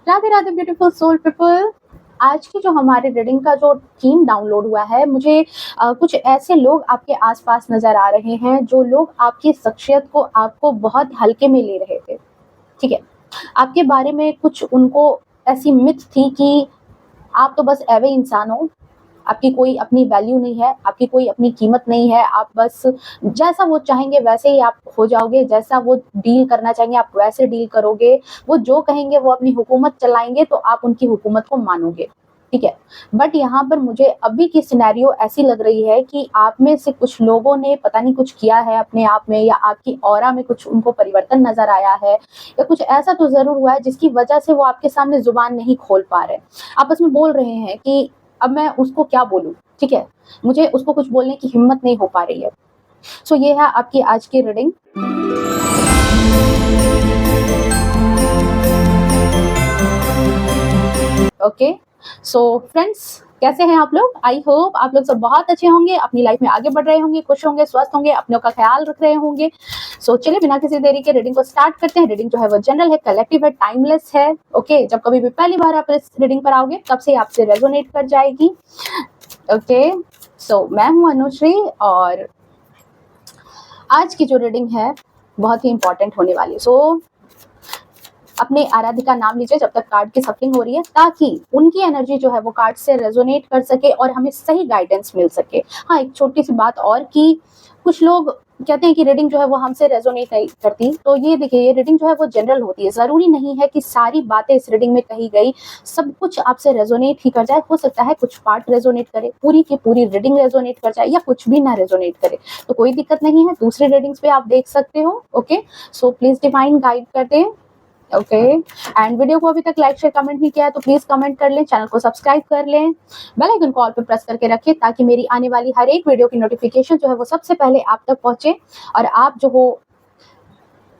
Radhe Radhe beautiful soul people. आज की जो हमारे रीडिंग का जो थीम डाउनलोड हुआ है, मुझे कुछ ऐसे लोग आपके आसपास नजर आ रहे हैं जो लोग आपकी शख्सियत को आपको बहुत हल्के में ले रहे थे। ठीक है, आपके बारे में कुछ उनको ऐसी मिथ थी कि आप तो बस ऐवे इंसान हो, आपकी कोई अपनी वैल्यू नहीं है, आपकी कोई अपनी कीमत नहीं है, आप बस जैसा वो चाहेंगे वैसे ही आप हो जाओगे, जैसा वो डील करना चाहेंगे आप वैसे डील करोगे, वो जो कहेंगे वो अपनी हुकूमत चलाएंगे तो आप उनकी हुकूमत को मानोगे। ठीक है, बट यहाँ पर मुझे अभी की सिनेरियो ऐसी लग रही है कि आप में से कुछ लोगों ने पता नहीं कुछ किया है अपने आप में, या आपकी ऑरा में कुछ उनको परिवर्तन नजर आया है, या कुछ ऐसा तो जरूर हुआ है जिसकी वजह से वो आपके सामने जुबान नहीं खोल पा रहे, आपस में बोल रहे हैं कि अब मैं उसको क्या बोलूं। ठीक है, मुझे उसको कुछ बोलने की हिम्मत नहीं हो पा रही है। सो ये है आपकी आज की रीडिंग। ओके, सो फ्रेंड्स, कैसे हैं आप लोग? आई होप आप लोग सब बहुत अच्छे होंगे, अपनी लाइफ में आगे बढ़ रहे होंगे, खुश होंगे, स्वस्थ होंगे, अपनों का ख्याल रख रहे होंगे। सो चलिए बिना किसी देरी के रीडिंग को स्टार्ट करते हैं। रीडिंग जो है वो जनरल है, कलेक्टिव है, टाइमलेस है। ओके, जब कभी भी पहली बार आप इस रीडिंग पर आओगे तब से आपसे रेजोनेट कर जाएगी। ओके, सो मैं हूं अनुश्री और आज की जो रीडिंग है बहुत ही इंपॉर्टेंट होने वाली है। सो अपने आराध्य का नाम लीजिए जब तक कार्ड की सफलिंग हो रही है, ताकि उनकी एनर्जी जो है वो कार्ड से रेजोनेट कर सके और हमें सही गाइडेंस मिल सके। हाँ, एक छोटी सी बात और कि कुछ लोग कहते हैं कि रीडिंग जो है वो हमसे रेजोनेट नहीं करती, तो ये देखिए, ये रीडिंग जो है वो जनरल होती है। जरूरी नहीं है कि सारी बातें इस रीडिंग में कही गई सब कुछ आपसे रेजोनेट ही कर जाए। हो सकता है कुछ पार्ट रेजोनेट करे, पूरी की पूरी रीडिंग रेजोनेट कर जाए, या कुछ भी ना रेजोनेट करे, तो कोई दिक्कत नहीं है, दूसरी रीडिंग्स पे आप देख सकते हो। Okay, so please divine guide कर दें। ओके, एंड वीडियो को अभी तक लाइक शेयर कमेंट नहीं किया है तो प्लीज कमेंट कर लें, चैनल को सब्सक्राइब कर लें, बेल आइकन को ऑल पे प्रेस करके रखें ताकि मेरी आने वाली हर एक वीडियो की नोटिफिकेशन जो है वो सबसे पहले आप तक पहुंचे और आप जो हो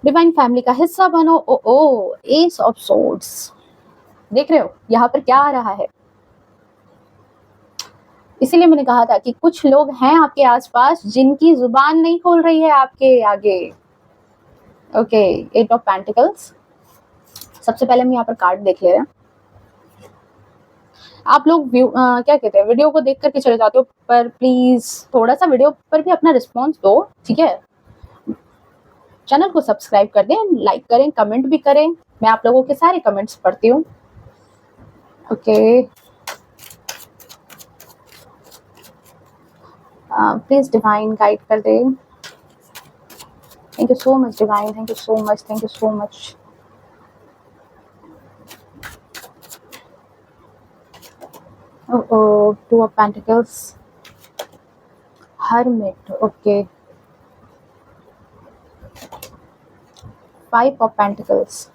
डिवाइन फैमिली का हिस्सा बनो। ओ ओ, एस ऑफ सोर्ड्स, देख रहे हो यहाँ पर क्या आ रहा है? इसीलिए मैंने कहा था कि कुछ लोग हैं आपके आसपास जिनकी जुबान नहीं खोल रही है आपके आगे। Okay, eight of pentacles. सबसे पहले हम यहाँ पर कार्ड देख ले रहे हैं। आप लोग क्या कहते हैं, वीडियो को देख करके चले जाते हो, पर प्लीज थोड़ा सा वीडियो पर भी अपना रिस्पॉन्स दो। ठीक है, चैनल को सब्सक्राइब कर दें, लाइक करें, कमेंट भी करें, मैं आप लोगों के सारे कमेंट्स पढ़ती हूँ। ओके, प्लीज डिवाइन गाइड कर दें। Thank you so much divine, thank you so much, thank you so much. Two of pentacles, hermit. Okay, five of pentacles,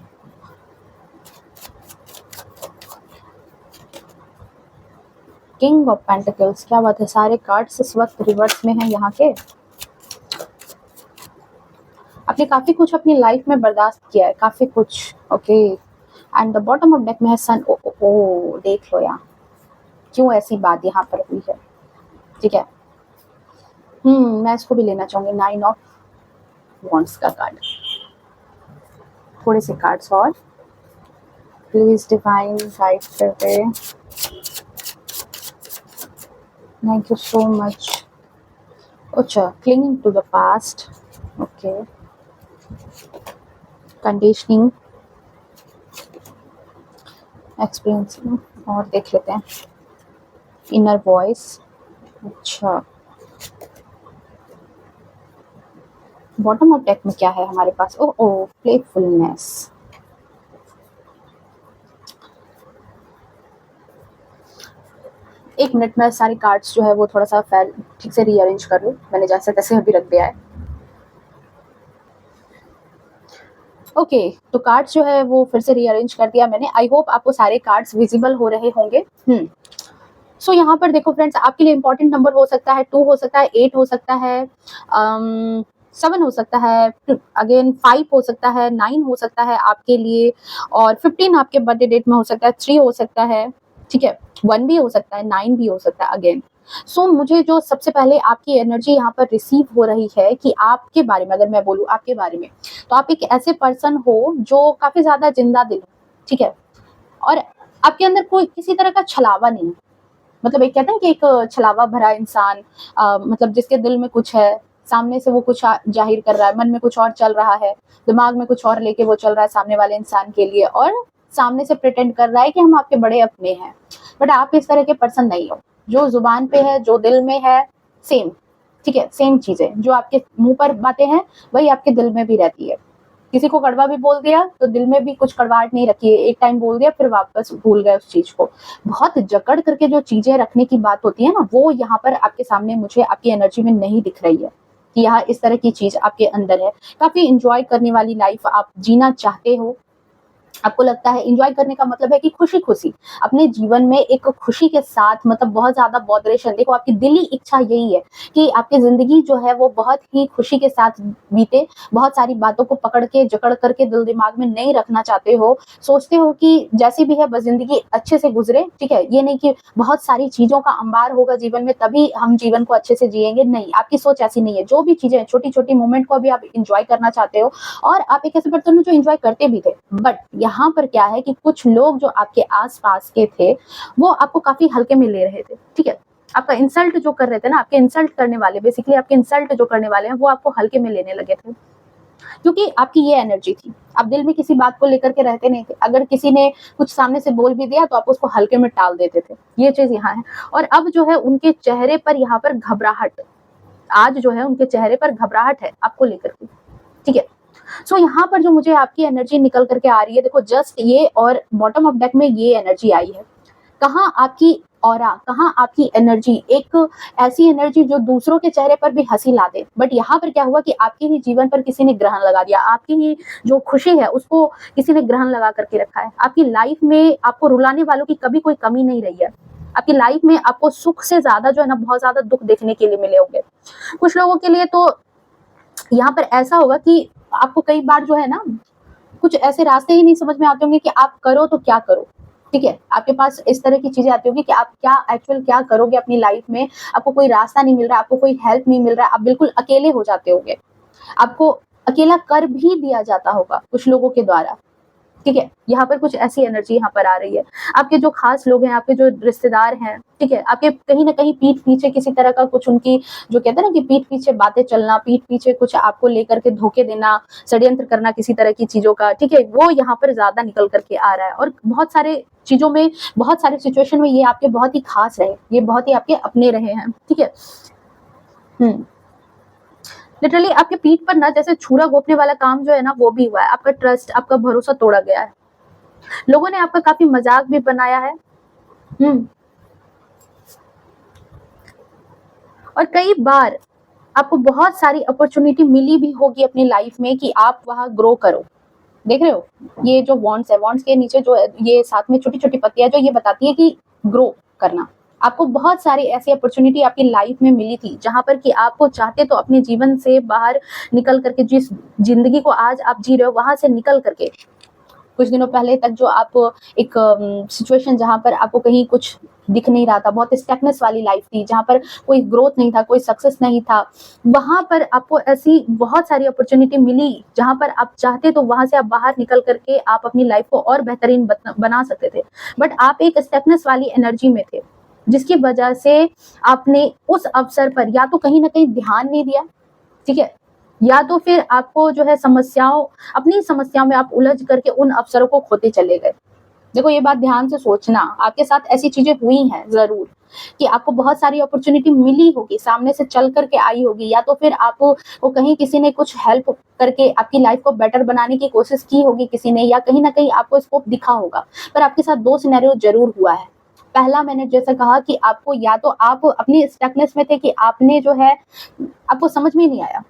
king of pentacles. क्या बात है, सारे कार्ड्स इस वक्त रिवर्स में हैं यहाँ के। आपने काफी कुछ अपनी लाइफ में बर्दाश्त किया है, काफी कुछ। Okay, and the bottom of deck में है सन। ओ, ओ, ओ, देख लो यहाँ क्यों ऐसी बात यहाँ पर हुई है। ठीक है, मैं इसको भी लेना चाहूंगी, 9 ऑफ वॉन्ड्स का कार्ड। थोड़े से कार्ड्स और प्लीज डिवाइन गाइड कर दे। Thank you so much. अच्छा, clinging to the past. Okay, conditioning, experiencing, और देख लेते हैं इनर वॉइस। अच्छा, बॉटम ऑफ डेक में क्या है हमारे पास? ओ ओ, प्लेफुलनेस। एक मिनट में सारी कार्ड्स जो है वो थोड़ा सा ठीक से रीअरेंज कर लूँ, मैंने जैसे तैसे अभी रख दिया है। ओके, तो कार्ड्स जो है वो फिर से रीअरेंज कर दिया मैंने। आई होप आपको सारे कार्ड्स विजिबल हो रहे होंगे। सो यहाँ पर देखो फ्रेंड्स, आपके लिए इंपॉर्टेंट नंबर हो सकता है 2, हो सकता है 8, हो सकता है 7, हो सकता है अगेन 5, हो सकता है 9, हो सकता है आपके लिए, और 15 आपके बर्थडे डेट में हो सकता है, 3 हो सकता है। ठीक है, 1 भी हो सकता है, 9 भी हो सकता है अगेन। सो मुझे जो सबसे पहले आपकी एनर्जी यहाँ पर रिसीव हो रही है कि आपके बारे में अगर मैं बोलूँ आपके बारे में, तो आप एक ऐसे पर्सन हो जो काफी ज्यादा जिंदा दिल हो। ठीक है, और आपके अंदर कोई किसी तरह का छलावा नहीं है। मतलब एक कहते हैं कि एक छलावा भरा इंसान, मतलब जिसके दिल में कुछ है, सामने से वो कुछ जाहिर कर रहा है, मन में कुछ और चल रहा है, दिमाग में कुछ और लेके वो चल रहा है सामने वाले इंसान के लिए, और सामने से प्रिटेंड कर रहा है कि हम आपके बड़े अपने हैं। बट आप इस तरह के पर्सन नहीं हो। जो जुबान पे है, जो दिल में है, सेम, ठीक है, सेम चीजें जो आपके मुंह पर बातें हैं वही आपके दिल में भी रहती है। किसी को कड़वा भी बोल दिया तो दिल में भी कुछ कड़वाहट नहीं रखी है, एक टाइम बोल दिया फिर वापस भूल गए उस चीज को। बहुत जकड़ करके जो चीजें रखने की बात होती है ना, वो यहाँ पर आपके सामने मुझे आपकी एनर्जी में नहीं दिख रही है कि यहाँ इस तरह की चीज आपके अंदर है। काफी इंजॉय करने वाली लाइफ आप जीना चाहते हो। आपको लगता है एंजॉय करने का मतलब है कि खुशी खुशी अपने जीवन में एक खुशी के साथ, मतलब बहुत ज्यादा बॉदरेशन, देखो आपकी दिली इच्छा यही है कि आपकी जिंदगी जो है वो बहुत ही खुशी के साथ बीते। बहुत सारी बातों को पकड़ के जकड़ करके दिल दिमाग में नहीं रखना चाहते हो। सोचते हो कि जैसी भी है बस जिंदगी अच्छे से गुजरे, ठीक है, ये नहीं कि बहुत सारी चीजों का अंबार होगा जीवन में तभी हम जीवन को अच्छे से जिएंगे। नहीं, आपकी सोच ऐसी नहीं है। जो भी चीजें छोटी छोटी मोमेंट को भी आप इंजॉय करना चाहते हो, और आप एक ऐसे पर्सन हो जो एंजॉय करते भी थे। बट यहाँ पर क्या है कि कुछ लोग जो आपके आसपास के थे वो आपको काफी हल्के में ले रहे थे, ठीक है। आपका इंसल्ट जो कर रहे थे ना, आपके इंसल्ट करने वाले, बेसिकली आपके इंसल्ट जो करने वाले हैं वो आपको हल्के में लेने लगे थे, क्योंकि आपकी ये एनर्जी थी। आप दिल में किसी बात को लेकर के रहते नहीं थे। अगर किसी ने कुछ सामने से बोल भी दिया तो आप उसको हल्के में टाल देते थे। ये चीज यहाँ है। और अब जो है उनके चेहरे पर यहाँ पर घबराहट, आज जो है उनके चेहरे पर घबराहट है आपको लेकर के, ठीक है। सो यहाँ पर जो मुझे आपकी एनर्जी निकल करके आ रही है, देखो जस्ट ये और बॉटम ऑफ डेक में ये एनर्जी आई है। कहाँ आपकी ऑरा, कहाँ आपकी एनर्जी, एक ऐसी एनर्जी जो दूसरों के चेहरे पर भी हंसी ला दे। बट यहाँ पर क्या हुआ कि आपके ही जीवन पर किसी ने ग्रहण लगा दिया। आपकी ही जो खुशी है उसको किसी ने ग्रहण लगा करके रखा है। आपकी लाइफ में आपको रुलाने वालों की कभी कोई कमी नहीं रही है। आपकी लाइफ में आपको सुख से ज्यादा जो है ना बहुत ज्यादा दुख देखने के लिए मिले होंगे। कुछ लोगों के लिए तो यहाँ पर ऐसा होगा कि आपको कई बार जो है ना कुछ ऐसे रास्ते ही नहीं समझ में आते होंगे कि आप करो तो क्या करो, ठीक है। आपके पास इस तरह की चीजें आती होगी कि आप क्या एक्चुअल क्या करोगे अपनी लाइफ में। आपको कोई रास्ता नहीं मिल रहा, आपको कोई हेल्प नहीं मिल रहा, आप बिल्कुल अकेले हो जाते होंगे। आपको अकेला कर भी दिया जाता होगा कुछ लोगों के द्वारा, ठीक है। यहाँ पर कुछ ऐसी एनर्जी यहाँ पर आ रही है। आपके जो खास लोग हैं, आपके जो रिश्तेदार हैं, ठीक है, आपके कहीं ना कहीं पीठ पीछे किसी तरह का कुछ उनकी जो कहते हैं ना कि पीठ पीछे बातें चलना, पीठ पीछे कुछ आपको लेकर के धोखे देना, षड्यंत्र करना किसी तरह की चीजों का, ठीक है, वो यहाँ पर ज्यादा निकल करके आ रहा है। और बहुत सारे चीजों में, बहुत सारे सिचुएशन में ये आपके बहुत ही खास रहे, ये बहुत ही आपके अपने रहे हैं, ठीक है। लिटरली आपके पीठ पर ना जैसे छुरा घोंपने वाला काम जो है ना वो भी हुआ है। आपका ट्रस्ट, आपका भरोसा तोड़ा गया है। लोगों ने आपका काफी मजाक भी बनाया है। और कई बार आपको बहुत सारी अपॉर्चुनिटी मिली भी होगी अपनी लाइफ में कि आप वहां ग्रो करो। देख रहे हो ये जो वॉन्ड्स है, वॉन्ड्स के नीचे जो ये साथ में छोटी छोटी पत्तियां जो ये बताती है कि ग्रो करना। आपको बहुत सारी ऐसी अपॉर्चुनिटी आपकी लाइफ में मिली थी जहां पर कि आपको चाहते तो अपने जीवन से बाहर निकल करके, जिस जिंदगी को आज आप जी रहे हो वहां से निकल करके, कुछ दिनों पहले तक जो आप एक सिचुएशन जहां पर आपको कहीं कुछ दिख नहीं रहा था, बहुत स्टैगनेस वाली लाइफ थी जहां पर कोई ग्रोथ नहीं था, कोई सक्सेस नहीं था, वहां पर आपको ऐसी बहुत सारी अपॉर्चुनिटी मिली जहां पर आप चाहते तो वहां से आप बाहर निकल करके आप अपनी लाइफ को और बेहतरीन बना सकते थे। बट आप एक स्टैगनेस वाली एनर्जी में थे जिसकी वजह से आपने उस अवसर पर या तो कहीं ना कहीं ध्यान नहीं दिया, ठीक है, या तो फिर आपको जो है समस्याओं, अपनी समस्याओं में आप उलझ करके उन अवसरों को खोते चले गए। देखो ये बात ध्यान से सोचना, आपके साथ ऐसी चीजें हुई हैं जरूर कि आपको बहुत सारी अपॉर्चुनिटी मिली होगी, सामने से चल करके आई होगी, या तो फिर आपको कहीं किसी ने कुछ हेल्प करके आपकी लाइफ को बेटर बनाने की कोशिश की होगी किसी ने, या कहीं ना कहीं आपको स्कोप दिखा होगा। पर आपके साथ दो सिनेरियो जरूर हुआ है। पहला, मैंने जैसे कहा कि आपको या तो आप अपनी स्टकनेस में थे कि आपने जो है आपको समझ में नहीं आया,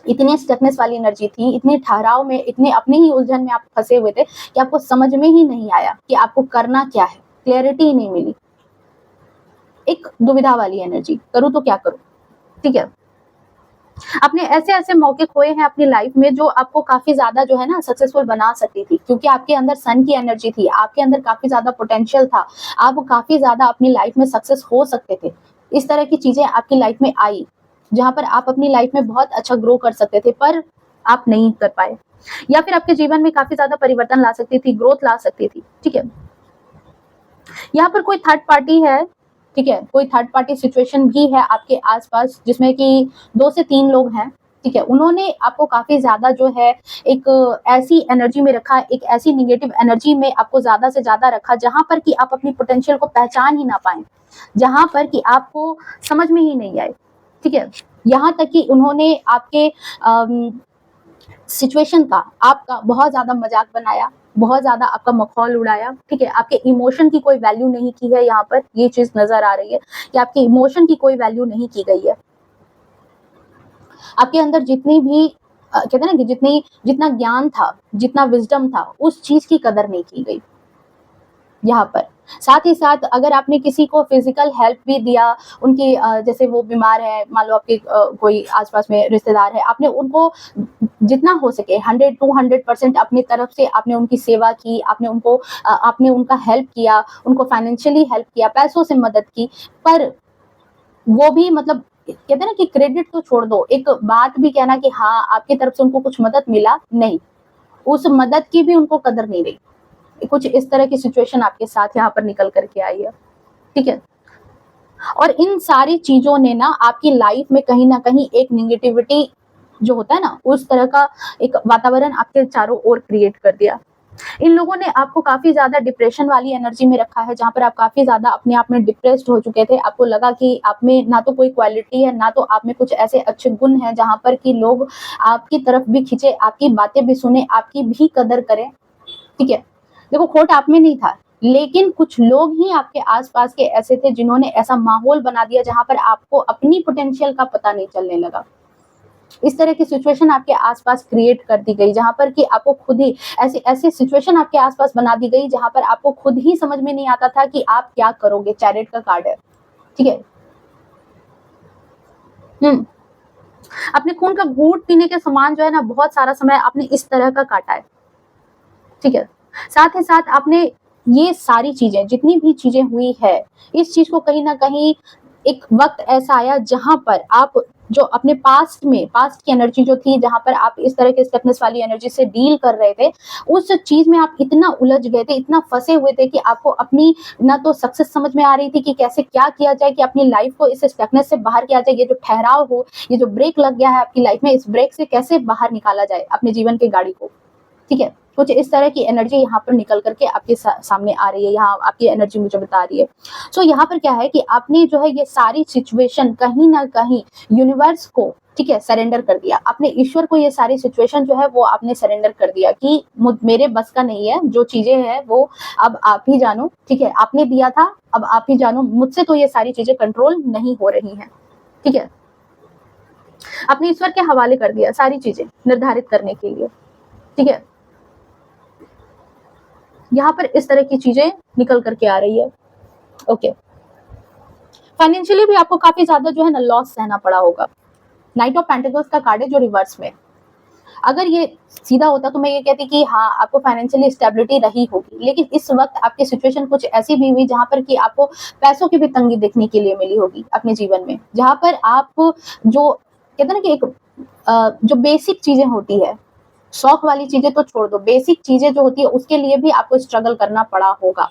इतनी स्टकनेस वाली एनर्जी थी, इतने ठहराव में, इतने अपने ही उलझन में आप फंसे हुए थे कि आपको समझ में ही नहीं आया कि आपको करना क्या है, क्लैरिटी ही नहीं मिली। एक दुविधा वाली एनर्जी, करूं तो क्या करूं, ठीक है। आपने ऐसे ऐसे मौके खोए हैं अपनी लाइफ में जो आपको काफी ज्यादा जो है ना सक्सेसफुल बना सकती थी, क्योंकि आपके अंदर सन की एनर्जी थी, आपके अंदर काफी ज्यादा पोटेंशियल था, आप काफी ज्यादा अपनी लाइफ में सक्सेस हो सकते थे। इस तरह की चीजें आपकी लाइफ में आई जहां पर आप अपनी लाइफ में बहुत अच्छा ग्रो कर सकते थे, पर आप नहीं कर पाए। या फिर आपके जीवन में काफी ज्यादा परिवर्तन ला सकती थी, ग्रोथ ला सकती थी। ठीक है, यहाँ पर कोई थर्ड पार्टी है, ठीक है, कोई थर्ड पार्टी सिचुएशन भी है आपके आसपास जिसमें कि 2 से 3 लोग हैं। ठीक है, उन्होंने आपको काफी ज्यादा जो है एक ऐसी एनर्जी में रखा, एक ऐसी निगेटिव एनर्जी में आपको ज्यादा से ज्यादा रखा जहां पर कि आप अपनी पोटेंशियल को पहचान ही ना पाए, जहां पर कि आपको समझ में ही नहीं आए। ठीक है, यहाँ तक कि उन्होंने आपके सिचुएशन का, आपका बहुत ज्यादा मजाक बनाया, बहुत ज्यादा आपका मखौल उड़ाया। ठीक है, आपके इमोशन की कोई वैल्यू नहीं की है। यहाँ पर ये चीज नजर आ रही है कि आपके इमोशन की कोई वैल्यू नहीं की गई है। आपके अंदर जितनी भी कहते हैं ना कि जितना ज्ञान था, जितना विजडम था, उस चीज की कदर नहीं की गई यहाँ पर। साथ ही साथ अगर आपने किसी को फिजिकल हेल्प भी दिया, उनकी जैसे वो बीमार है, मान लो आपके कोई आसपास में रिश्तेदार है, आपने उनको जितना हो सके 100-200% अपनी तरफ से आपने उनकी सेवा की, आपने उनका हेल्प किया, उनको फाइनेंशियली हेल्प किया, पैसों से मदद की। पर वो भी मतलब कहते हैं ना कि क्रेडिट तो छोड़ दो, एक बात भी कहना कि हाँ आपकी तरफ से उनको कुछ मदद मिला, नहीं, उस मदद की भी उनको कदर नहीं रही। कुछ इस तरह की सिचुएशन आपके साथ यहाँ पर निकल करके आई है। ठीक है, और इन सारी चीजों ने ना आपकी लाइफ में कहीं ना कहीं एक निगेटिविटी जो होता है ना, उस तरह का एक वातावरण आपके चारों ओर क्रिएट कर दिया। इन लोगों ने आपको काफी ज्यादा डिप्रेशन वाली एनर्जी में रखा है, जहां पर आप काफी ज्यादा अपने आप में डिप्रेस्ड हो चुके थे। आपको लगा कि आप में ना तो कोई क्वालिटी है, ना तो आप में कुछ ऐसे अच्छे गुण हैं जहां पर कि लोग आपकी तरफ भी खींचे, आपकी बातें भी सुने, आपकी भी कदर करें। ठीक है, देखो खोट आप में नहीं था, लेकिन कुछ लोग ही आपके आसपास के ऐसे थे जिन्होंने ऐसा माहौल बना दिया जहां पर आपको अपनी पोटेंशियल का पता नहीं चलने लगा। इस तरह की सिचुएशन आपके आसपास क्रिएट कर दी गई, जहां पर कि आपको खुद ही ऐसी ऐसी सिचुएशन आपके आसपास बना दी गई जहां पर आपको खुद ही समझ में नहीं आता था कि आप क्या करोगे। चैरिट का कार्ड है। ठीक है, अपने खून का घूंट पीने के समान जो है ना, बहुत सारा समय आपने इस तरह का काटा है। ठीक है, साथ ही साथ आपने ये सारी चीजें, जितनी भी चीजें हुई है, इस चीज को कहीं ना कहीं एक वक्त ऐसा आया जहां पर आप जो अपने पास्ट की एनर्जी जो थी, जहां पर आप इस तरह के स्टकनेस वाली एनर्जी से डील कर रहे थे, उस चीज में आप इतना उलझ गए थे, इतना फंसे हुए थे कि आपको अपनी ना तो सक्सेस समझ में आ रही थी कि कैसे क्या किया जाए कि अपनी लाइफ को इस स्टकनेस से बाहर किया जाए। ये जो ठहराव हो, ये जो ब्रेक लग गया है आपकी लाइफ में, इस ब्रेक से कैसे बाहर निकाला जाए अपने जीवन की गाड़ी को। ठीक है, कुछ इस तरह की एनर्जी यहाँ पर निकल करके आपके सामने आ रही है। यहाँ आपकी एनर्जी मुझे बता रही है। सो यहाँ पर क्या है कि आपने जो है ये सारी सिचुएशन कहीं ना कहीं यूनिवर्स को, ठीक है, सरेंडर कर दिया। आपने ईश्वर को ये सारी सिचुएशन जो है वो आपने सरेंडर कर दिया कि मेरे बस का नहीं है, जो चीजें हैं वो अब आप ही जानो। ठीक है, आपने दिया था, अब आप ही जानो, मुझसे तो ये सारी चीजें कंट्रोल नहीं हो रही हैं। ठीक है, अपने ईश्वर के हवाले कर दिया सारी चीजें निर्धारित करने के लिए। ठीक है, यहाँ पर इस तरह की चीजें निकल करके आ रही है। ओके, फाइनेंशियली भी आपको काफी ज्यादा जो है ना लॉस सहना पड़ा होगा। नाइट ऑफ पेंटिकल्स का कार्ड है जो रिवर्स में। अगर ये सीधा होता तो मैं ये कहती कि हाँ आपको फाइनेंशियली स्टेबिलिटी रही होगी, लेकिन इस वक्त आपकी सिचुएशन कुछ ऐसी भी हुई जहां पर कि आपको पैसों की भी तंगी देखने के लिए मिली होगी अपने जीवन में, जहां पर आप जो कहते हैं ना कि एक जो बेसिक चीजें होती है, शौक वाली चीजें तो छोड़ दो, बेसिक चीजें जो होती है उसके लिए भी आपको स्ट्रगल करना पड़ा होगा।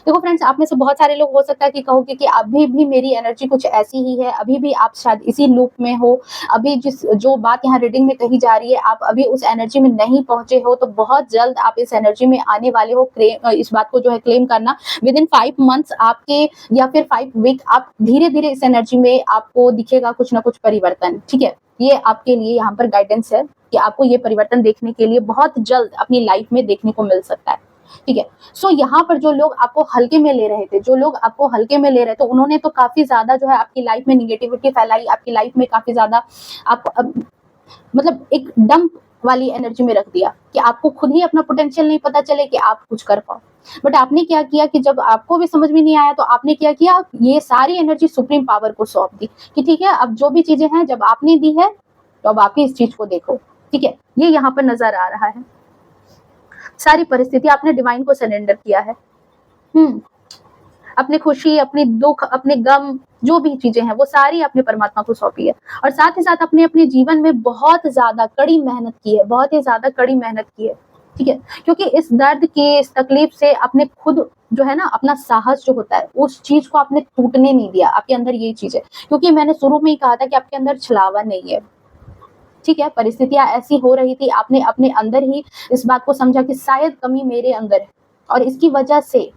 देखो फ्रेंड्स, आप में से बहुत सारे लोग हो सकता है कि कहोगे कि अभी भी मेरी एनर्जी कुछ ऐसी ही है, अभी भी आप शायद इसी लूप में हो, अभी जो बात यहाँ रीडिंग में कही जा रही है आप अभी उस एनर्जी में नहीं पहुंचे हो, तो बहुत जल्द आप इस एनर्जी में आने वाले हो। इस बात को जो है क्लेम करना, विद इन 5 मंथ्स आपके या फिर 5 वीक आप धीरे धीरे इस एनर्जी में आपको दिखेगा कुछ ना कुछ परिवर्तन। ठीक है, ये आपके लिए यहाँ पर गाइडेंस है कि आपको ये परिवर्तन देखने के लिए बहुत जल्द अपनी लाइफ में देखने को मिल सकता है। ठीक है, सो यहाँ पर जो लोग आपको हल्के में ले रहे थे, उन्होंने तो काफी ज्यादा जो है आपकी लाइफ में निगेटिविटी फैलाई, आपकी लाइफ में काफी ज्यादा आपको मतलब एक डंप वाली एनर्जी में रख दिया कि आपको खुद ही अपना पोटेंशियल नहीं पता चले कि आप कुछ कर पाओ। बट आपने क्या किया कि जब आपको भी समझ में नहीं आया तो आपने क्या किया, ये सारी एनर्जी सुप्रीम पावर को सौंप दी कि ठीक है अब जो भी चीजें हैं जब आपने दी है तो अब आप ही इस चीज को देखो। ठीक है, ये यहाँ पर नजर आ रहा है। सारी परिस्थिति आपने डिवाइन को सरेंडर किया है। अपनी खुशी, अपनी दुख, अपने गम, जो भी चीजें हैं वो सारी आपने परमात्मा को सौंपी है। और साथ ही साथ अपने अपने जीवन में बहुत ज्यादा कड़ी मेहनत की है, बहुत ही ज्यादा कड़ी मेहनत की है, ठीक है। क्योंकि इस दर्द की, इस तकलीफ से आपने खुद जो है ना, अपना साहस जो होता है उस चीज को आपने टूटने नहीं दिया। आपके अंदर ये चीज है, क्योंकि मैंने शुरू में ही कहा था कि आपके अंदर छलावा नहीं है, ठीक है। परिस्थितियां ऐसी हो रही थी, आपने अपने अंदर ही इस बात को समझा कि शायद कमी मेरे अंदर है, और इसकी वजह से,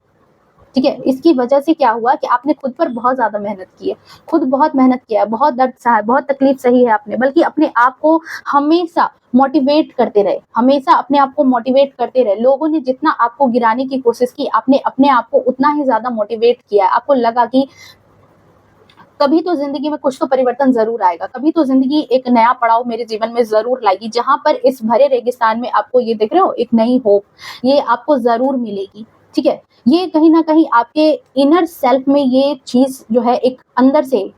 ठीक है, इसकी वजह से क्या हुआ कि आपने खुद पर बहुत ज्यादा मेहनत की है, खुद बहुत मेहनत किया है, बहुत दर्द सहा है, बहुत तकलीफ सही है आपने, बल्कि अपने आप को हमेशा मोटिवेट करते रहे, हमेशा अपने आप को मोटिवेट करते रहे। लोगों ने जितना आपको गिराने की कोशिश की, आपने अपने आप को उतना ही ज्यादा मोटिवेट किया है। आपको लगा कि कभी तो जिंदगी में कुछ तो परिवर्तन जरूर आएगा, कभी तो जिंदगी एक नया पड़ाव मेरे जीवन में जरूर लाएगी, जहां पर इस भरे रेगिस्तान में आपको ये देख रहे हो, एक नई होप ये आपको जरूर मिलेगी, ठीक है। ये कहीं ना कहीं आपके इनर सेल्फ में ये चीज जो है, एक अंदर से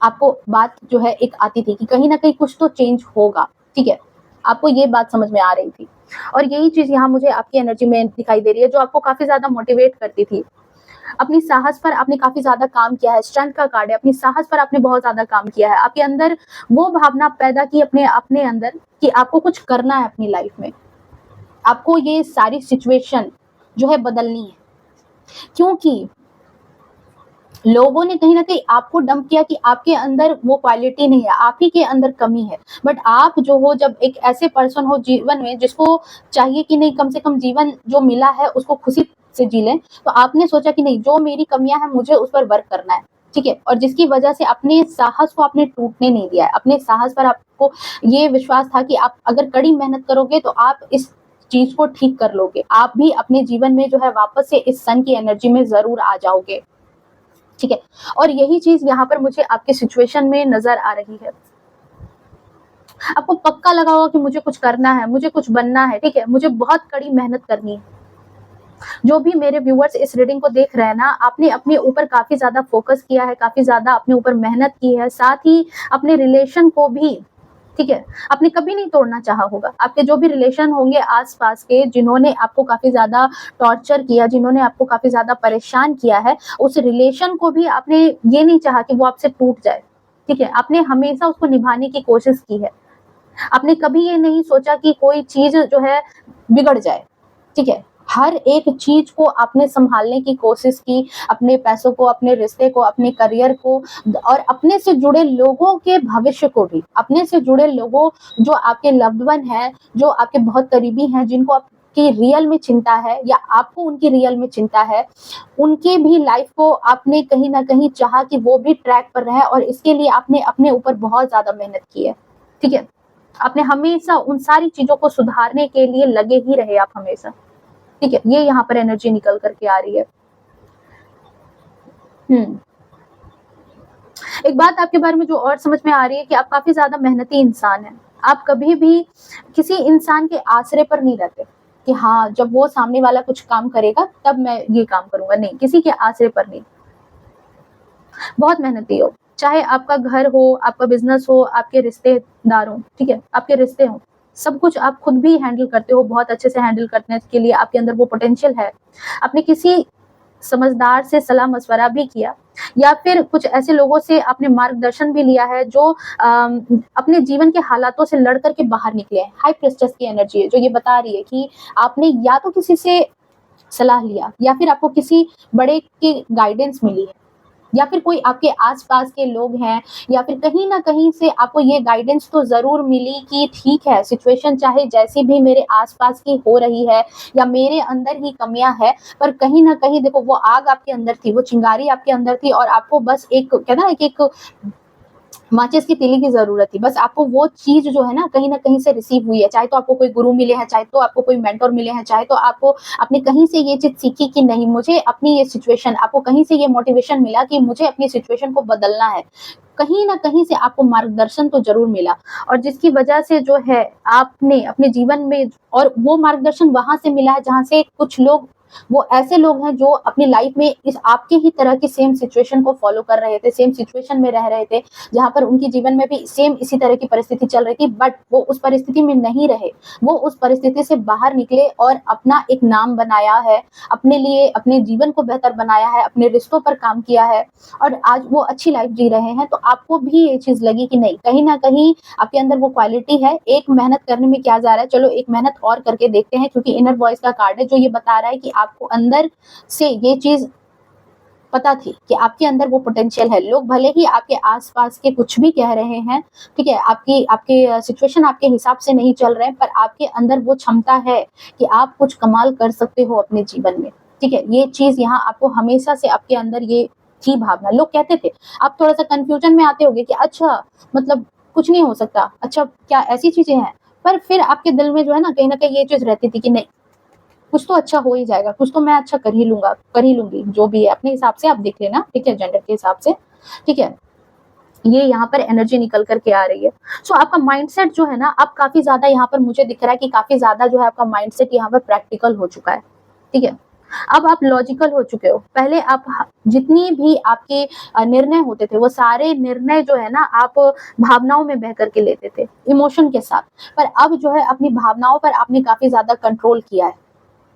आपको बात जो है एक आती थी कि कहीं ना कहीं कुछ तो चेंज होगा, ठीक है। आपको ये बात समझ में आ रही थी, और यही चीज यहाँ मुझे आपकी एनर्जी में दिखाई दे रही है, जो आपको काफी ज्यादा मोटिवेट करती थी। अपनी साहस पर आपने काफी ज्यादा काम किया है, स्ट्रेंथ का कार्ड है, अपनी साहस पर आपने बहुत ज्यादा काम किया है। आपके अंदर वो भावना पैदा की अपने अपने अंदर कि आपको कुछ करना है अपनी लाइफ में, आपको ये सारी सिचुएशन जो है बदलनी है, क्योंकि लोगों ने कहीं ना कहीं आपको डंप किया कि आपके अंदर वो क्वालिटी नहीं है, आप ही के अंदर कमी है। बट आप जो हो, जब एक ऐसे पर्सन हो जीवन में जिसको चाहिए कि नहीं, कम से कम जीवन जो मिला है उसको खुशी से जी लें, तो आपने सोचा कि नहीं, जो मेरी कमियां हैं मुझे उस पर वर्क करना है, ठीक है। और जिसकी वजह से अपने साहस को आपने टूटने नहीं दिया है, अपने साहस पर आपको ये विश्वास था कि आप अगर कड़ी मेहनत करोगे तो आप इस चीज को ठीक कर लोगे, आप भी अपने जीवन में जो है वापस से इस सन की एनर्जी में जरूर आ जाओगे, ठीक है। और यही चीज यहाँ पर मुझे आपके सिचुएशन में नजर आ रही है। आपको पक्का लगा होगा कि मुझे कुछ करना है, मुझे कुछ बनना है, ठीक है, मुझे बहुत कड़ी मेहनत करनी है। जो भी मेरे व्यूअर्स इस रीडिंग को देख रहे हैं ना, आपने अपने ऊपर काफी ज्यादा फोकस किया है, काफी ज्यादा अपने ऊपर मेहनत की है, साथ ही अपने रिलेशन को भी, ठीक है, आपने कभी नहीं तोड़ना चाहा होगा। आपके जो भी रिलेशन होंगे आसपास के, जिन्होंने आपको काफी ज्यादा टॉर्चर किया, जिन्होंने आपको काफी ज्यादा परेशान किया है, उस रिलेशन को भी आपने ये नहीं चाहा कि वो आपसे टूट जाए, ठीक है। आपने हमेशा उसको निभाने की कोशिश की है। आपने कभी ये नहीं सोचा कि कोई चीज जो है बिगड़ जाए, ठीक है। हर एक चीज को आपने संभालने की कोशिश की, अपने पैसों को, अपने रिश्ते को, अपने करियर को, और अपने से जुड़े लोगों के भविष्य को भी, अपने से जुड़े लोगों जो आपके लव्ड वन है, जो आपके बहुत करीबी हैं, जिनको आपकी रियल में चिंता है या आपको उनकी रियल में चिंता है, उनके भी लाइफ को आपने कहीं ना कहीं चाहा कि वो भी ट्रैक पर रहे, और इसके लिए आपने अपने ऊपर बहुत ज्यादा मेहनत की है, ठीक है। आपने हमेशा उन सारी चीजों को सुधारने के लिए लगे ही रहे आप हमेशा, ठीक है। ये यहाँ पर एनर्जी निकल करके आ रही है। एक बात आपके बारे में जो और समझ में आ रही है कि आप काफी ज्यादा मेहनती इंसान हैं। आप कभी भी किसी इंसान के आसरे पर नहीं रहते कि हाँ, जब वो सामने वाला कुछ काम करेगा तब मैं ये काम करूंगा, नहीं, किसी के आसरे पर नहीं। बहुत मेहनती हो, चाहे आपका घर हो, आपका बिजनेस हो, आपके रिश्तेदार हो, ठीक है, आपके रिश्ते हो, सब कुछ आप खुद भी हैंडल करते हो, बहुत अच्छे से हैंडल करने के लिए आपके अंदर वो पोटेंशियल है। आपने किसी समझदार से सलाह मशवरा भी किया, या फिर कुछ ऐसे लोगों से आपने मार्गदर्शन भी लिया है जो अपने जीवन के हालातों से लड़ करके बाहर निकले हैं। हाई प्रेस्टेस की एनर्जी है जो ये बता रही है कि आपने या तो किसी से सलाह लिया, या फिर आपको किसी बड़े की गाइडेंस मिली है, या फिर कोई आपके आसपास के लोग हैं, या फिर कहीं ना कहीं से आपको ये गाइडेंस तो जरूर मिली कि ठीक है, सिचुएशन चाहे जैसी भी मेरे आसपास की हो रही है या मेरे अंदर ही कमियां है, पर कहीं ना कहीं देखो, वो आग आपके अंदर थी, वो चिंगारी आपके अंदर थी, और आपको बस एक, कहना है कि एक माचिस की तीली की जरूरत थी, बस आपको वो चीज जो है ना कहीं से रिसीव हुई है। चाहे तो आपको कोई गुरु मिले हैं, चाहे तो आपको कोई मेंटोर मिले हैं, चाहे तो आपको आपने कहीं से ये चीज सीखी कि नहीं, मुझे अपनी ये सिचुएशन, आपको कहीं से ये मोटिवेशन मिला कि मुझे अपनी सिचुएशन को बदलना है, कहीं ना कहीं से आपको मार्गदर्शन तो जरूर मिला, और जिसकी वजह से जो है आपने अपने जीवन में, और वो मार्गदर्शन वहां से मिला है जहां से कुछ लोग वो ऐसे लोग हैं जो अपनी लाइफ में इस आपके ही तरह की सेम सिचुएशन को फॉलो कर रहे थे, सेम सिचुएशन में रह रहे थे, जहाँ पर उनके जीवन में भी सेम इसी तरह की परिस्थिति चल रही थी, बट वो उस परिस्थिति में नहीं रहे। वो उस परिस्थिति से बाहर निकले और अपना एक नाम बनाया है, अपने लिए अपने जीवन को बेहतर बनाया है, अपने रिश्तों पर काम किया है और आज वो अच्छी लाइफ जी रहे हैं। तो आपको भी ये चीज़ लगी कि नहीं, कहीं न कहीं आपके अंदर वो क्वालिटी है, एक मेहनत करने में क्या जा रहा है, चलो एक मेहनत और करके देखते हैं, क्योंकि इनर वॉइस का कार्ड है जो ये बता रहा है कि आपको अंदर से ये चीज़ पता थी कि आपके अंदर वो पोटेंशियल है। लोग भले ही आपके आस-पास के कुछ भी कह रहे हैं, ठीक है? आपकी आपके सिचुएशन आपके हिसाब से नहीं चल रहे हैं, पर आपके अंदर वो क्षमता है कि आप कुछ कमाल कर सकते हो अपने जीवन में, ठीक है? ये चीज़ यहाँ आपको हमेशा से आपके अंदर ये थी भावना। लोग कहते थे, आप थोड़ा-सा कन्फ्यूजन में आते होंगे कि अच्छा मतलब कुछ नहीं हो सकता, अच्छा क्या ऐसी चीज़ें हैं? पर फिर आपके दिल में जो है ना, कहीं न कहीं ये चीज़ रहती थी कि नहीं, कुछ तो अच्छा हो ही जाएगा, कुछ तो मैं अच्छा कर ही लूँगा, कर ही लूँगी, जो भी है अपने हिसाब से आप देख लेना, ठीक है? जेंडर के हिसाब से, ठीक है? ये यहाँ पर एनर्जी निकल कर के आ रही है। सो आपका माइंडसेट जो है ना, अब काफ़ी ज़्यादा यहाँ पर मुझे दिख रहा है कि काफ़ी ज़्यादा जो है आपका माइंडसेट यहाँ पर प्रैक्टिकल हो चुका है, ठीक है? अब आप लॉजिकल हो चुके हो। पहले आप ह जितनी भी आपके निर्णय होते थे, वो सारे निर्णय जो है ना आप भावनाओं में बह कर के लेते थे, इमोशन के साथ। पर अब जो है अपनी भावनाओं पर आपने काफ़ी ज़्यादा कंट्रोल किया है।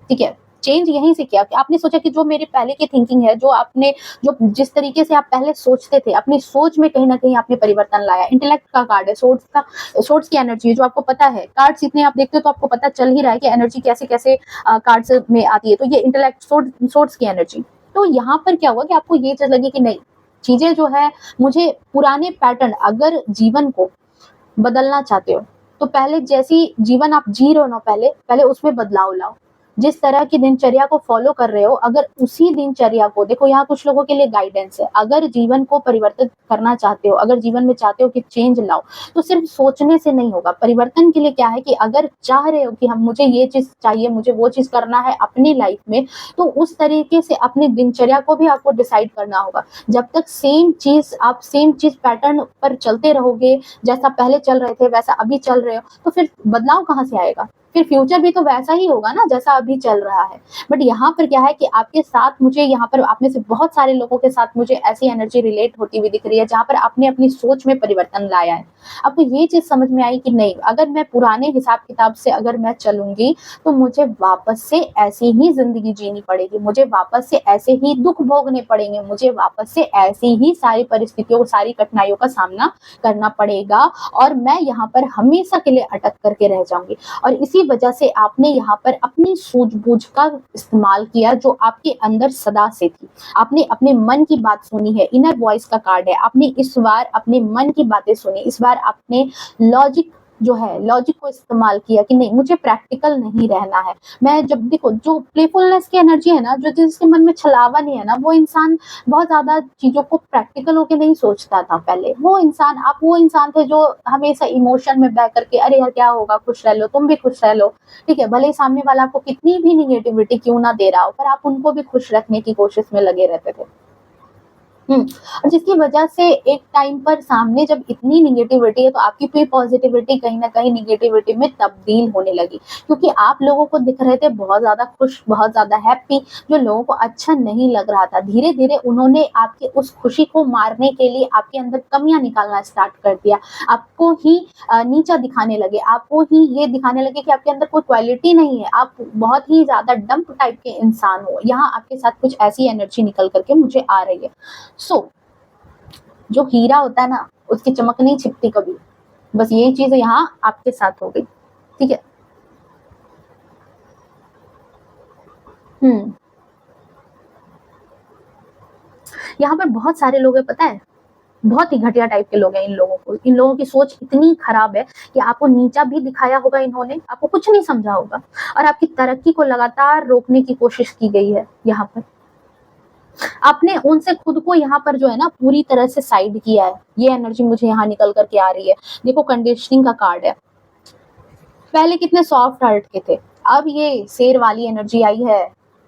ठीक है? चेंज यहीं से किया कि आपने सोचा कि जो मेरे पहले की थिंकिंग है, जो आपने जो जिस तरीके से आप पहले सोचते थे, अपनी सोच में कहीं न कहीं आपने परिवर्तन लाया। इंटेलेक्ट का कार्ड है, सोर्स की एनर्जी है जो आपको पता है। कार्ड्स इतने आप देखते हो तो आपको पता चल ही रहा है कि एनर्जी कैसे-कैसे कार्ड्स में आती है। तो ये इंटेलेक्ट सोर्स की एनर्जी। तो यहाँ पर क्या हुआ कि आपको ये चीज़ लगी कि नहीं, चीज़ें जो है मुझे पुराने पैटर्न अगर जीवन को बदलना चाहते हो, तो पहले जैसी जीवन आप जी रहे हो ना पहले उसमें बदलाव लाओ। जिस तरह की दिनचर्या को फ़ॉलो कर रहे हो, अगर उसी दिनचर्या को देखो यहाँ कुछ लोगों के लिए गाइडेंस है। अगर जीवन को परिवर्तित करना चाहते हो, अगर जीवन में चाहते हो कि चेंज लाओ, तो सिर्फ़ सोचने से नहीं होगा। परिवर्तन के लिए क्या है कि अगर चाह रहे हो कि हम मुझे ये चीज़ चाहिए, मुझे वो चीज़ करना है अपनी लाइफ़ में, तो उस तरीके से अपनी दिनचर्या को भी आपको डिसाइड करना होगा। जब तक सेम चीज़ पैटर्न पर चलते रहोगे, जैसा पहले चल रहे थे वैसा अभी चल रहे हो, तो फिर बदलाव कहाँ से आएगा? फिर फ्यूचर भी तो वैसा ही होगा ना जैसा अभी चल रहा है। बट यहाँ पर क्या है कि आपके साथ मुझे यहाँ पर आप में से बहुत सारे लोगों के साथ मुझे ऐसी एनर्जी रिलेट होती हुई दिख रही है जहाँ पर आपने अपनी सोच में परिवर्तन लाया है। आपको ये चीज़ समझ में आई कि नहीं, अगर मैं पुराने हिसाब-किताब से अगर मैं चलूँगी, तो मुझे वापस से ऐसी ही ज़िंदगी जीनी पड़ेगी, मुझे वापस से ऐसे ही दुःख भोगने पड़ेंगे, मुझे वापस से ऐसी ही सारी परिस्थितियों, सारी कठिनाइयों का सामना करना पड़ेगा और मैं यहाँ पर हमेशा के लिए अटक करके रह जाऊँगी। और इसी वजह से आपने यहाँ पर अपनी सूझबूझ का इस्तेमाल किया जो आपके अंदर सदा से थी। आपने अपने मन की बात सुनी है, इनर वॉइस का कार्ड है। आपने इस बार अपने मन की बातें सुनी, इस बार आपने लॉजिक जो है, लॉजिक को इस्तेमाल किया कि नहीं, मुझे प्रैक्टिकल नहीं रहना है। मैं जब देखो जो प्लेफुलनेस की एनर्जी है ना, जो जिसके मन में छलावा नहीं है ना, वो इंसान बहुत ज़्यादा चीज़ों को प्रैक्टिकल होके नहीं सोचता था पहले। वो इंसान थे जो हमेशा इमोशन में बह करके अरे यार क्या होगा, खुश रह लो, तुम भी खुश रह लो, ठीक है? भले ही सामने वाला आपको कितनी भी नेगेटिविटी क्यों ना दे रहा हो, पर आप उनको भी खुश रखने की कोशिश में लगे रहते थे। और जिसकी वजह से एक टाइम पर सामने जब इतनी नेगेटिविटी है तो आपकी कोई पॉजिटिविटी कहीं न कहीं नेगेटिविटी में तब्दील होने लगी। क्योंकि आप लोगों को दिख रहे थे बहुत ज़्यादा खुश, बहुत ज़्यादा हैप्पी, जो लोगों को अच्छा नहीं लग रहा था। धीरे-धीरे उन्होंने आपकी उस खुशी को मारने के लिए आपके अंदर कमियाँ निकालना स्टार्ट कर दिया। आपको ही नीचा दिखाने लगे, आपको ही ये दिखाने लगे कि आपके अंदर कोई क्वालिटी नहीं है, आप बहुत ही ज़्यादा डंप टाइप के इंसान हो। यहाँ आपके साथ कुछ ऐसी एनर्जी निकल कर के मुझे आ रही है। सो जो हीरा होता है ना, उसकी चमक नहीं छिपती कभी। बस यही चीज़ यहाँ आपके साथ हो गई, ठीक है? हुँ। यहाँ पर बहुत सारे लोग हैं पता है? बहुत ही घटिया टाइप के लोग हैं इन लोगों की सोच इतनी खराब है कि आपको नीचा भी दिखाया होगा इन्होंने, आपको कुछ नहीं समझा होगा और आपकी तरक्की को लगातार रोकने की कोशिश की गई है यहाँ पर। आपने उनसे खुद को यहाँ पर जो है ना पूरी तरह से साइड किया है। ये एनर्जी मुझे यहाँ निकल कर के आ रही है। देखो कंडीशनिंग का कार्ड है। पहले कितने सॉफ्ट हार्ट के थे, अब ये शेर वाली एनर्जी आई है,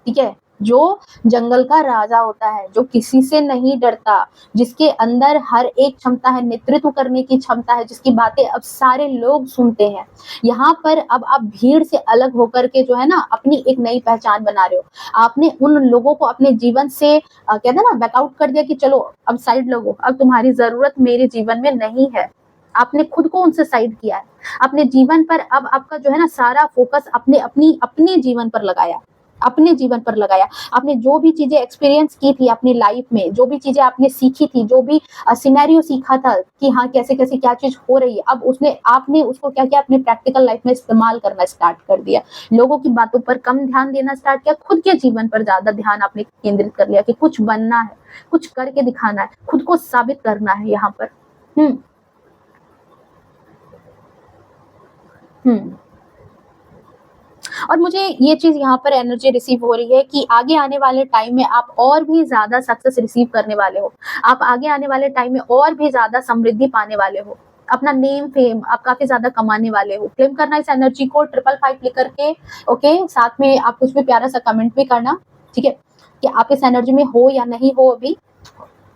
ठीक है? जो जंगल का राजा होता है, जो किसी से नहीं डरता, जिसके अंदर हर एक क्षमता है, नेतृत्व करने की क्षमता है, जिसकी बातें अब सारे लोग सुनते हैं। यहाँ पर अब आप भीड़ से अलग होकर के जो है ना अपनी एक नई पहचान बना रहे हो। आपने उन लोगों को अपने जीवन से कहते हैं ना बैकआउट कर दिया कि चलो अब साइड लगो, अब तुम्हारी ज़रूरत मेरे जीवन में नहीं है। आपने खुद को उनसे साइड किया है। अपने जीवन पर अब आपका जो है ना सारा फोकस अपने जीवन पर लगाया, अपने जीवन पर लगाया। आपने जो भी चीज़ें एक्सपीरियंस की थी अपनी लाइफ में, जो भी चीज़ें आपने सीखी थी, जो भी सिनेरियो सीखा था कि हाँ, कैसे-कैसे क्या चीज़ हो रही है, अब आपने उसको क्या किया अपनी प्रैक्टिकल लाइफ में इस्तेमाल करना स्टार्ट कर दिया। लोगों की बातों पर कम ध्यान देना स्टार्ट किया, खुद के जीवन पर ज़्यादा ध्यान आपने केंद्रित कर लिया कि कुछ बनना है, कुछ करके दिखाना है, खुद को साबित करना है यहाँ पर। हुँ। हुँ। और मुझे ये चीज़ यहाँ पर एनर्जी रिसीव हो रही है कि आगे आने वाले टाइम में आप और भी ज़्यादा सक्सेस रिसीव करने वाले हो। आप आगे आने वाले टाइम में और भी ज़्यादा समृद्धि पाने वाले हो। अपना नेम फेम आप काफ़ी ज़्यादा कमाने वाले हो। क्लेम करना इस एनर्जी को 555 लिख कर के ओके, साथ में आप कुछ भी प्यारा सा कमेंट भी करना, ठीक है? कि आप इस एनर्जी में हो या नहीं हो अभी।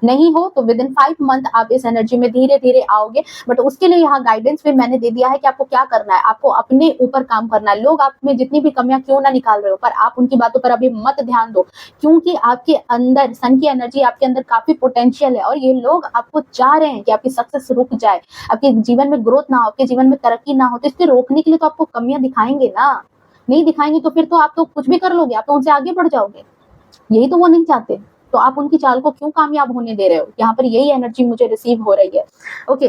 नहीं हो तो विद इन 5 मंथ आप इस एनर्जी में धीरे-धीरे आओगे। बट उसके लिए यहाँ गाइडेंस भी मैंने दे दिया है कि आपको क्या करना है, आपको अपने ऊपर काम करना है। लोग आप में जितनी भी कमियाँ क्यों ना निकाल रहे हो, पर आप उनकी बातों पर अभी मत ध्यान दो, क्योंकि आपके अंदर सन की एनर्जी, आपके अंदर काफ़ी पोटेंशियल है और ये लोग आपको चाह रहे हैं कि आपकी सक्सेस रुक जाए, आपके जीवन में ग्रोथ ना हो, आपके जीवन में तरक्की ना हो। तो इसको रोकने के लिए तो आपको कमियाँ दिखाएँगे ना, नहीं दिखाएँगे तो फिर तो आप तो कुछ भी कर लोगे, आप तो उनसे आगे बढ़ जाओगे। यही तो वो नहीं चाहते। तो आप उनकी चाल को क्यों कामयाब होने दे रहे हो? यहाँ पर यही एनर्जी मुझे रिसीव हो रही है। ओके।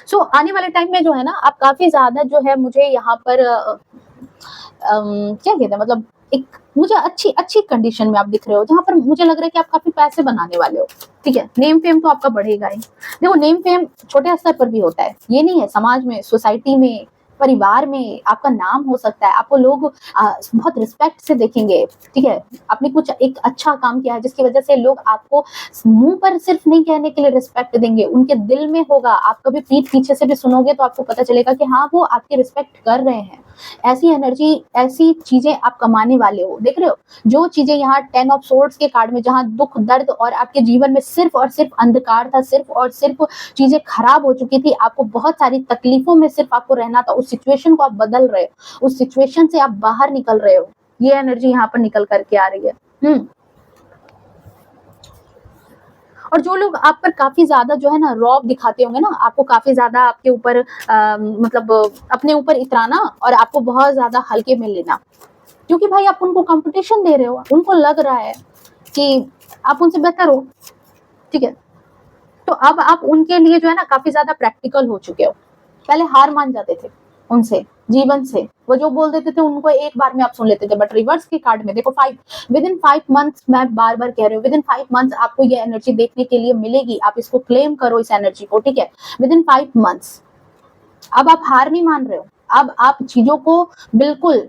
सो आने वाले टाइम में जो है ना आप काफ़ी ज़्यादा जो है मुझे यहाँ पर क्या कहते हैं मतलब एक मुझे अच्छी कंडीशन में आप दिख रहे हो, जहाँ पर मुझे लग रहा है कि आप काफ़ी पैसे बनाने वाले हो, ठीक है? नेम फेम तो आपका बढ़ेगा ही। देखो नेम फेम छोटे स्तर पर भी होता है, ये नहीं है समाज में, सोसाइटी में, परिवार में आपका नाम हो सकता है, आपको लोग बहुत रिस्पेक्ट से देखेंगे, ठीक है? आपने कुछ एक अच्छा काम किया है जिसकी वजह से लोग आपको मुँह पर सिर्फ नहीं कहने के लिए रिस्पेक्ट देंगे, उनके दिल में होगा। आप कभी पीठ पीछे से भी सुनोगे तो आपको पता चलेगा कि हाँ, वो आपकी रिस्पेक्ट कर रहे हैं। ऐसी एनर्जी, ऐसी चीज़ें आप कमाने वाले हो, देख रहे हो? जो चीज़ें यहाँ 10 ऑफ सोर्ड्स के कार्ड में जहाँ दुःख, दर्द और आपके जीवन में सिर्फ़ और सिर्फ़ अंधकार था, सिर्फ़ और सिर्फ़ चीज़ें खराब हो चुकी थी, आपको बहुत सारी तकलीफ़ों में सिर्फ़ आपको रहना था, उस सिचुएशन को आप बदल रहे हो, उस सिचुएशन से आप बाहर निकल रहे हो। ये एनर्जी यहाँ पर निकल कर के आ रही है। हुँ। और जो लोग आप पर काफ़ी ज़्यादा जो है ना रौब दिखाते होंगे ना, आपको काफ़ी ज़्यादा आपके ऊपर मतलब अपने ऊपर इतराना और आपको बहुत ज़्यादा हल्के में लेना। क्योंकि भाई आप उनको कॉम्पिटिशन दे रहे हो, उनको लग रहा है कि आप उनसे बेहतर हो, ठीक है? तो अब आप उनके लिए जो है ना काफ़ी ज़्यादा प्रैक्टिकल हो चुके हो। पहले हार मान जाते थे उनसे, जीवन से। वो जो बोल देते थे उनको एक बार में आप सुन लेते थे, बट रिवर्स के कार्ड में देखो 5 विद इन 5 मंथ्स, मैं बार-बार कह रही हूँ, विद इन 5 मंथ्स आपको ये एनर्जी देखने के लिए मिलेगी। आप इसको क्लेम करो इस एनर्जी को, ठीक है? विद इन 5 मंथ्स अब आप हार नहीं मान रहे हो। अब आप चीज़ों को बिल्कुल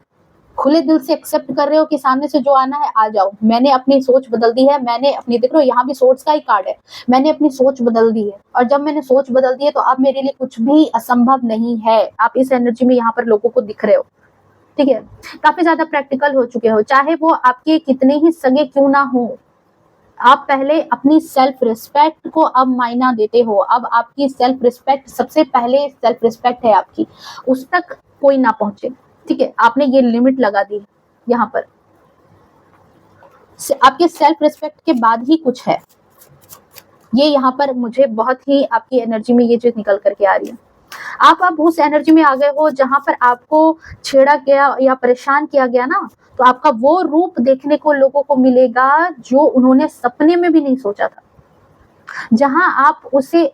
खुले दिल से एक्सेप्ट कर रहे हो कि सामने से जो आना है आ जाओ। मैंने अपनी सोच बदल दी है, मैंने अपनी देख रहे हो यहाँ भी सोर्स का ही कार्ड है। मैंने अपनी सोच बदल दी है और जब मैंने सोच बदल दी है तो अब मेरे लिए कुछ भी असंभव नहीं है। आप इस एनर्जी में यहाँ पर लोगों को दिख रहे हो, ठीक है? काफ़ी ज़्यादा प्रैक्टिकल हो चुके हो, चाहे वो आपके कितने ही सगे क्यों ना हों। आप पहले अपनी सेल्फ रिस्पेक्ट को अब मायना देते हो। अब आपकी सेल्फ रिस्पेक्ट सबसे पहले सेल्फ रिस्पेक्ट है आपकी, उस तक कोई ना पहुँचे, ठीक है? आपने ये लिमिट लगा दी यहाँ पर। आपके सेल्फ रिस्पेक्ट के बाद ही कुछ है। ये यहाँ पर मुझे बहुत ही आपकी एनर्जी में ये चीज़ निकल कर के आ रही है। आप अब उस एनर्जी में आ गए हो जहाँ पर आपको छेड़ा गया या परेशान किया गया ना, तो आपका वो रूप देखने को लोगों को मिलेगा जो उन्होंने सपने में भी नहीं सोचा था। जहाँ आप उसे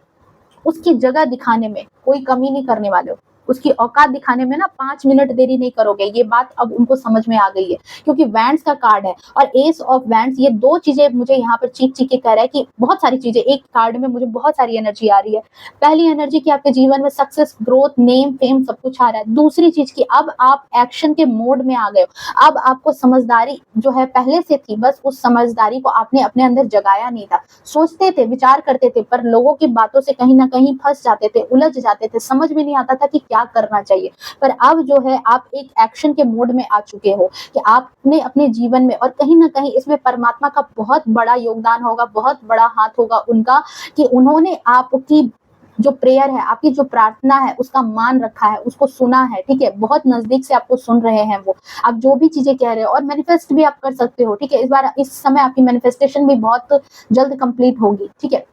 उसकी जगह दिखाने में कोई कमी नहीं करने वाले हो। उसकी औकात दिखाने में ना 5 मिनट देरी नहीं करोगे। ये बात अब उनको समझ में आ गई है क्योंकि वैंड्स का कार्ड है और एस ऑफ वैंड्स, ये 2 चीज़ें मुझे यहाँ पर चीख-चीख के कह रहा है कि बहुत सारी चीज़ें एक कार्ड में मुझे बहुत सारी एनर्जी आ रही है। पहली एनर्जी कि आपके जीवन में सक्सेस, ग्रोथ, नेम, फेम सब कुछ आ रहा है। दूसरी चीज़ कि अब आप एक्शन के मोड में आ गए हो। अब आपको समझदारी जो है पहले से थी, बस उस समझदारी को आपने अपने अंदर जगाया नहीं था। सोचते थे, विचार करते थे, पर लोगों की बातों से कहीं न कहीं फँस जाते थे, उलझ जाते थे, समझ में नहीं आता था कि क्या क्या करना चाहिए। पर अब जो है आप एक एक्शन के मोड में आ चुके हो कि आपने अपने जीवन में, और कहीं ना कहीं इसमें परमात्मा का बहुत बड़ा योगदान होगा, बहुत बड़ा हाथ होगा उनका, कि उन्होंने आपकी जो प्रेयर है, आपकी जो प्रार्थना है, उसका मान रखा है, उसको सुना है, ठीक है, बहुत नजदीक से आपको सुन रहे हैं वो, आप जो भी चीजें कह रहे हो, और मैनिफेस्ट भी आप कर सकते हो, ठीक है। इस बार इस समय आपकी मैनिफेस्टेशन भी बहुत जल्द कंप्लीट होगी, ठीक है।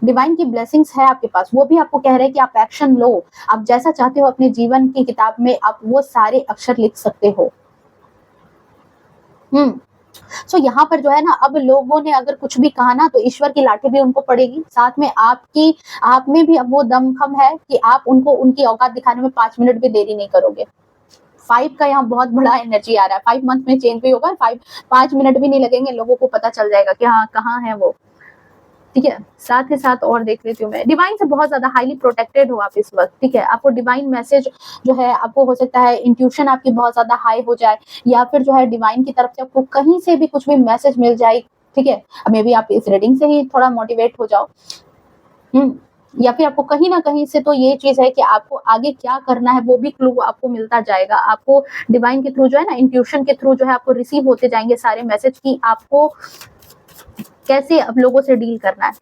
डिवाइन की ब्लेसिंग्स है आपके पास, वो भी आपको कह रहे हैं कि आप एक्शन लो, आप जैसा चाहते हो अपने जीवन की किताब में आप वो सारे अक्षर लिख सकते हो। सो यहाँ पर जो है ना, अब लोगों ने अगर कुछ भी कहा ना, तो ईश्वर की लाठी भी उनको पड़ेगी, साथ में आपकी, आप में भी अब वो दमखम है कि आप उनको उनकी औकात दिखाने में 5 मिनट भी देरी नहीं करोगे। 5 का यहाँ बहुत बड़ा एनर्जी आ रहा है, 5 मंथ में चेंज भी होगा, 5 मिनट भी नहीं लगेंगे, लोगों को पता चल जाएगा कि हाँ कहाँ है वो, ठीक है। साथ ही साथ और देख लेती हूँ मैं, डिवाइन से बहुत ज्यादा हाईली प्रोटेक्टेड हो आप इस वक्त, ठीक है। आपको डिवाइन मैसेज जो है, आपको हो सकता है इंट्यूशन आपकी बहुत ज्यादा हाई हो जाए, या फिर जो है डिवाइन की तरफ से आपको कहीं से भी कुछ भी मैसेज मिल जाए, ठीक है। मे बी आप इस रीडिंग से ही थोड़ा मोटिवेट हो जाओ, या फिर आपको कहीं ना कहीं से तो ये चीज है कि आपको आगे क्या करना है वो भी क्लू आपको मिलता जाएगा। आपको डिवाइन के थ्रू जो है ना, इंट्यूशन के थ्रू जो है आपको रिसीव होते जाएंगे सारे मैसेज की आपको कैसे अब लोगों से डील करना है।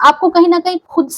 आपको कहीं ना कहीं खुद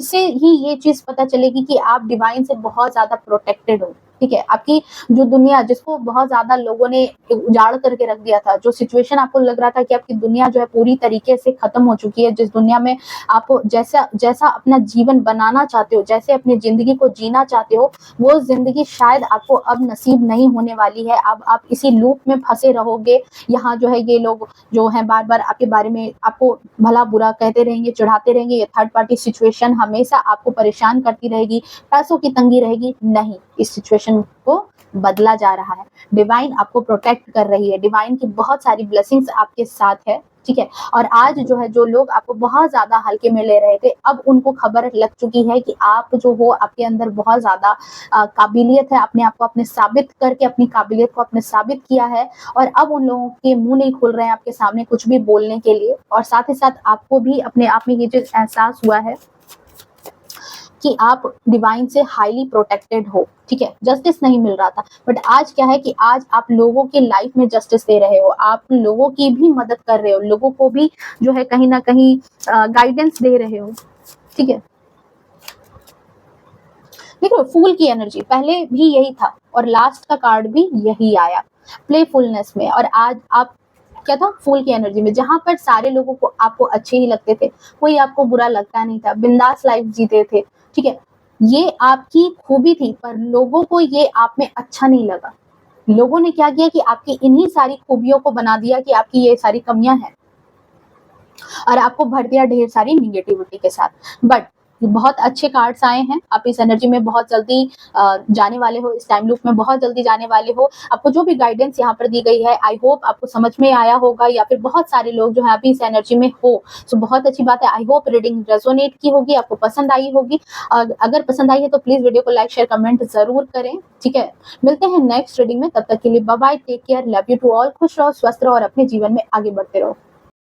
से ही ये चीज पता चलेगी कि आप डिवाइन से बहुत ज्यादा प्रोटेक्टेड हो, ठीक है। आपकी जो दुनिया, जिसको बहुत ज्यादा लोगों ने उजाड़ करके रख दिया था, जो सिचुएशन आपको लग रहा था कि आपकी दुनिया जो है पूरी तरीके से खत्म हो चुकी है, जिस दुनिया में आप जैसा जैसा अपना जीवन बनाना चाहते हो, जैसे अपनी जिंदगी को जीना चाहते हो, वो जिंदगी शायद आपको अब नसीब नहीं होने वाली है। अब आप इसी लूप में फंसे रहोगे। यहाँ जो है ये लोग जो है बार बार आपके बारे में आपको भला बुरा कहते रहेंगे, चढ़ाते रहेंगे। ये थर्ड पार्टी सिचुएशन हमेशा आपको परेशान करती रहेगी, पैसों की तंगी रहेगी। नहीं, इस सिचुएशन को बदला जा रहा है, डिवाइन आपको प्रोटेक्ट कर रही है, डिवाइन की बहुत सारी ब्लेसिंग्स आपके साथ है, ठीक है। और आज जो है, जो लोग आपको बहुत ज्यादा हल्के में ले रहे थे, अब उनको खबर लग चुकी है कि आप जो हो, आपके अंदर बहुत ज्यादा काबिलियत है। अपने आप को आपने साबित करके अपनी काबिलियत को आपने साबित किया है, और अब उन लोगों के मुंह नहीं खुल रहे हैं आपके सामने कुछ भी बोलने के लिए। और साथ ही साथ आपको भी अपने आप में ये चीज एहसास हुआ है कि आप डिवाइन से हाईली प्रोटेक्टेड हो, ठीक है। जस्टिस नहीं मिल रहा था, बट आज क्या है कि आज आप लोगों के लाइफ में जस्टिस दे रहे हो, आप लोगों की भी मदद कर रहे हो, लोगों को भी जो है कहीं ना कहीं गाइडेंस दे रहे हो, ठीक है। देखो, फूल की एनर्जी पहले भी यही था, और लास्ट का कार्ड भी यही आया, प्लेफुलनेस में। और आज आप क्या था, फूल की एनर्जी में, जहां पर सारे लोगों को आपको अच्छे ही लगते थे, कोई आपको बुरा लगता नहीं था, बिंदास लाइफ जीते थे, ठीक है। ये आपकी खूबी थी, पर लोगों को ये आप में अच्छा नहीं लगा। लोगों ने क्या किया कि आपकी इन्हीं सारी खूबियों को बना दिया कि आपकी ये सारी कमियां हैं, और आपको भर दिया ढेर सारी निगेटिविटी के साथ। बट बहुत अच्छे कार्ड्स आए हैं, आप इस एनर्जी में बहुत जल्दी जाने वाले हो, इस टाइम लूप में बहुत जल्दी जाने वाले हो। आपको जो भी गाइडेंस यहाँ पर दी गई है, आई होप आपको समझ में आया होगा, या फिर बहुत सारे लोग जो है अभी इस एनर्जी में हो, तो बहुत अच्छी बात है। आई होप रीडिंग रेजोनेट की होगी, आपको पसंद आई होगी। और अगर पसंद आई है तो प्लीज वीडियो को लाइक शेयर कमेंट जरूर करें, ठीक है। मिलते हैं नेक्स्ट रीडिंग में, तब तक के लिए bye bye, take care, love you to all, खुश रहो, स्वस्थ रहो, और अपने जीवन में आगे बढ़ते रहो।